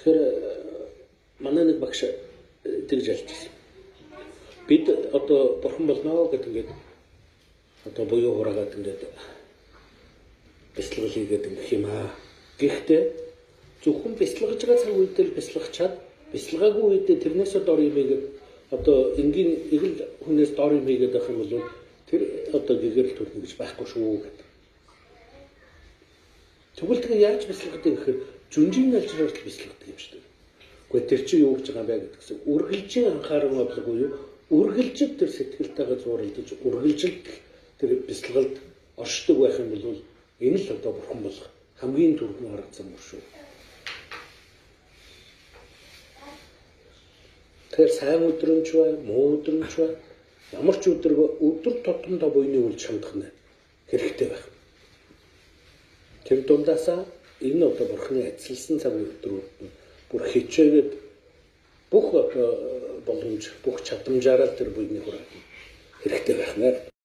Тэгэхээр манай нэг багш тэгж ялжсэн. Бид одоо бурхан болно гэдэг ингээд одоо буюу хураагаад ингээд бяцлал хийгээд ингэх юм аа. Гэхдээ зөвхөн бяцлагж байгаа цаг үед л бяцлагчаад бяцлагаагүй үед тэрнээс дор юм ийгээд одоо энгийн эгэл хүнээс дор юм ийгээд байх юм бол тэр одоо гэгэрэл төрнө гэж байхгүй шүү гэдэг. Тэгвэл тэгээ яаж бяцлагдаг гэхээр жүнжийн налжраар л бяцлагдаг юм шүү дээ. Гэхдээ тэр чинь юу гэж байгаа юм бэ гэдгсэн. Үргэлжийн анхаарал бодлого буюу үргэлжид тэр сэтгэлтэйгээ зууралдаж үргэлжилт тэр бяцлагалд оршдог байх юм бол энэ л одоо бурхан болох хамгийн түргэн харагдсан юм шүү. Тэр сайн өдрөмж бай, муу өдрөмж бай, ямар ч өдөр тутамдаа буйны үл шандах нь хэрэгтэй байх. Тэр дундаасаа энэ одоо бурханы ажилласан цаг өдрүүд нь бүр хичээгээд бүх боломж, бүх чадамжаараа тэр буйны хураах хэрэгтэй байх нэ.